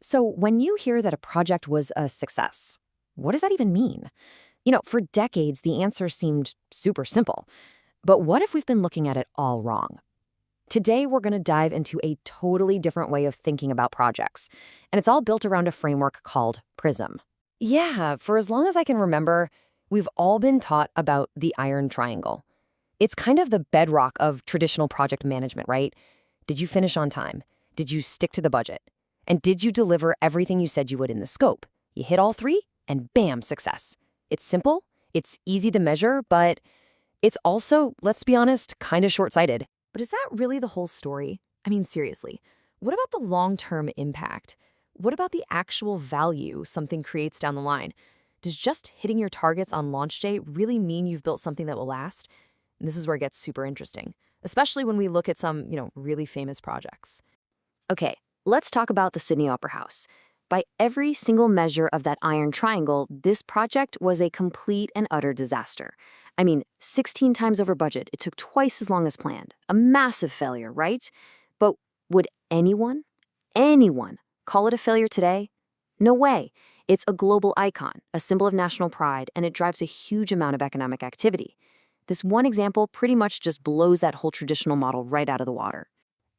So, when you hear that a project was a success, what does that even mean? For decades, the answer seemed super simple. But what if we've been looking at it all wrong? Today, we're going to dive into a totally different way of thinking about projects. And it's all built around a framework called PRiSM. Yeah, for as long as I can remember, we've all been taught about the iron triangle. It's kind of the bedrock of traditional project management, right? Did you finish on time? Did you stick to the budget? And did you deliver everything you said you would in the scope? You hit all three, and bam, success. It's simple, it's easy to measure, but it's also, let's be honest, kind of short-sighted. But is that really the whole story? I mean, seriously, what about the long-term impact? What about the actual value something creates down the line? Does just hitting your targets on launch day really mean you've built something that will last? And this is where it gets super interesting, especially when we look at some, really famous projects. Okay, let's talk about the Sydney Opera House. By every single measure of that iron triangle, this project was a complete and utter disaster. I mean, 16 times over budget, it took twice as long as planned. A massive failure, right? But would anyone call it a failure today? No way. It's a global icon, a symbol of national pride, and it drives a huge amount of economic activity. This one example pretty much just blows that whole traditional model right out of the water.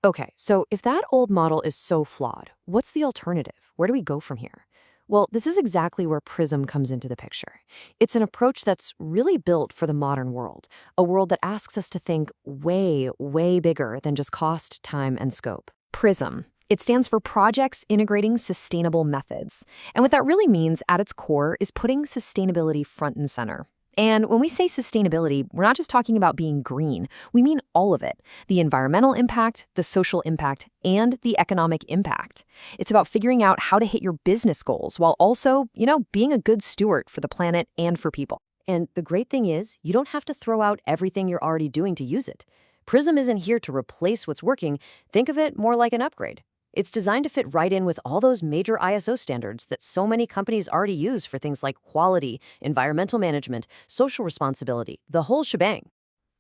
Okay, so if that old model is so flawed, what's the alternative? Where do we go from here? Well, this is exactly where PRiSM comes into the picture. It's an approach that's really built for the modern world, a world that asks us to think way, way bigger than just cost, time, and scope. PRiSM. It stands for Projects Integrating Sustainable Methods. And what that really means at its core is putting sustainability front and center. And when we say sustainability, we're not just talking about being green. We mean all of it: the environmental impact, the social impact, and the economic impact. It's about figuring out how to hit your business goals while also, being a good steward for the planet and for people. And the great thing is, you don't have to throw out everything you're already doing to use it. PRiSM isn't here to replace what's working. Think of it more like an upgrade. It's designed to fit right in with all those major ISO standards that so many companies already use for things like quality, environmental management, social responsibility, the whole shebang.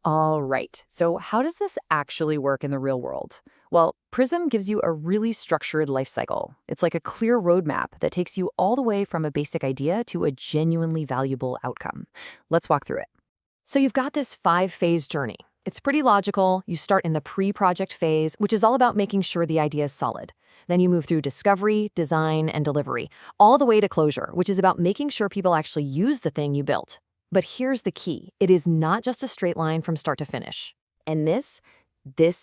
All right, so how does this actually work in the real world? Well, PRiSM gives you a really structured life cycle. It's like a clear roadmap that takes you all the way from a basic idea to a genuinely valuable outcome. Let's walk through it. So you've got this 5-phase journey. It's pretty logical. You start in the pre-project phase, which is all about making sure the idea is solid. Then you move through discovery, design, and delivery, all the way to closure, which is about making sure people actually use the thing you built. But here's the key. It is not just a straight line from start to finish. And this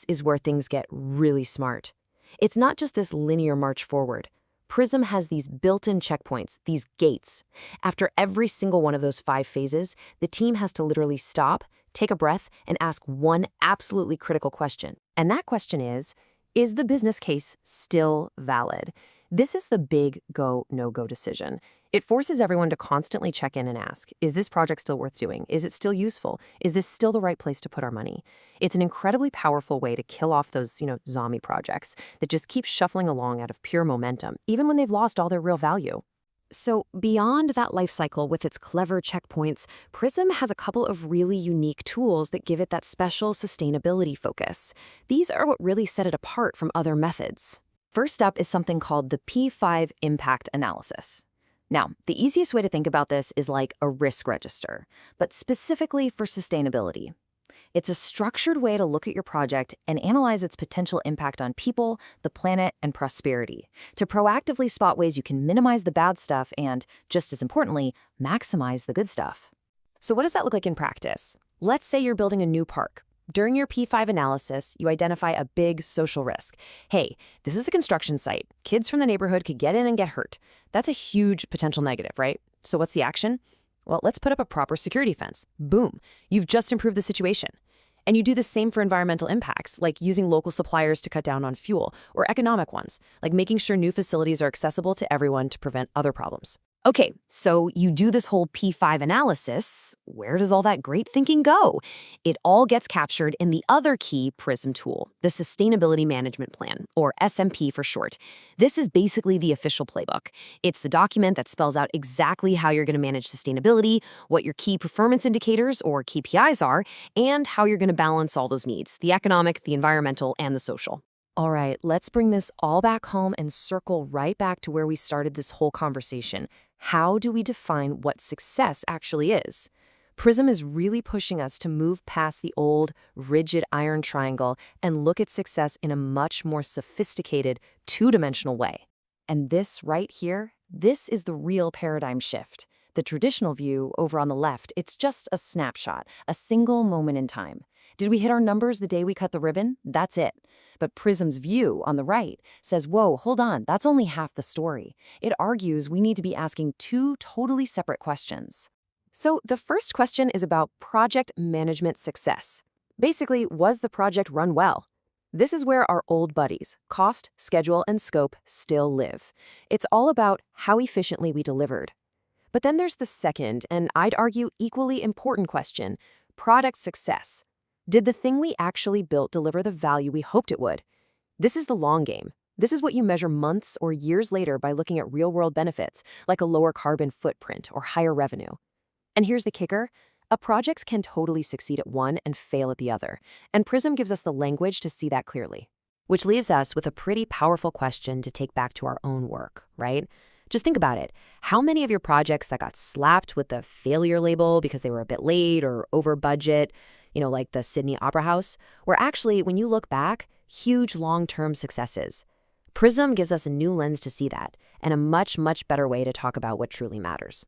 is where things get really smart. It's not just this linear march forward. PRiSM has these built-in checkpoints, these gates. After every single one of those 5 phases, the team has to literally stop, take a breath, and ask one absolutely critical question. And that question is the business case still valid? This is the big go, no-go decision. It forces everyone to constantly check in and ask, is this project still worth doing? Is it still useful? Is this still the right place to put our money? It's an incredibly powerful way to kill off those, zombie projects that just keep shuffling along out of pure momentum, even when they've lost all their real value. So beyond that life cycle with its clever checkpoints, PRiSM has a couple of really unique tools that give it that special sustainability focus. These are what really set it apart from other methods. First up is something called the P5 impact analysis. Now, the easiest way to think about this is like a risk register, but specifically for sustainability. It's a structured way to look at your project and analyze its potential impact on people, the planet, and prosperity, to proactively spot ways you can minimize the bad stuff and, just as importantly, maximize the good stuff. So what does that look like in practice? Let's say you're building a new park. During your P5 analysis, you identify a big social risk. Hey, this is a construction site. Kids from the neighborhood could get in and get hurt. That's a huge potential negative, right? So what's the action? Well, let's put up a proper security fence. Boom, you've just improved the situation. And you do the same for environmental impacts, like using local suppliers to cut down on fuel, or economic ones, like making sure new facilities are accessible to everyone to prevent other problems. Okay, so you do this whole P5 analysis. Where does all that great thinking go? It all gets captured in the other key PRiSM tool, the Sustainability Management Plan, or SMP for short. This is basically the official playbook. It's the document that spells out exactly how you're going to manage sustainability, what your key performance indicators, or KPIs are, and how you're going to balance all those needs, the economic, the environmental, and the social. All right, let's bring this all back home and circle right back to where we started this whole conversation. How do we define what success actually is? PRiSM is really pushing us to move past the old, rigid iron triangle and look at success in a much more sophisticated, two-dimensional way. And this right here, this is the real paradigm shift. The traditional view over on the left, it's just a snapshot, a single moment in time. Did we hit our numbers the day we cut the ribbon? That's it. But PRiSM's view on the right says, whoa, hold on, that's only half the story. It argues we need to be asking two totally separate questions. So the first question is about project management success. Basically, was the project run well? This is where our old buddies, cost, schedule, and scope, still live. It's all about how efficiently we delivered. But then there's the second, and I'd argue equally important question, product success. Did the thing we actually built deliver the value we hoped it would? This is the long game. This is what you measure months or years later by looking at real-world benefits, like a lower carbon footprint or higher revenue. And here's the kicker. A project can totally succeed at one and fail at the other, and PRiSM gives us the language to see that clearly. Which leaves us with a pretty powerful question to take back to our own work, right? Just think about it. How many of your projects that got slapped with the failure label because they were a bit late or over budget, like the Sydney Opera House, were actually, when you look back, huge long-term successes? PRiSM gives us a new lens to see that, and a much, much better way to talk about what truly matters.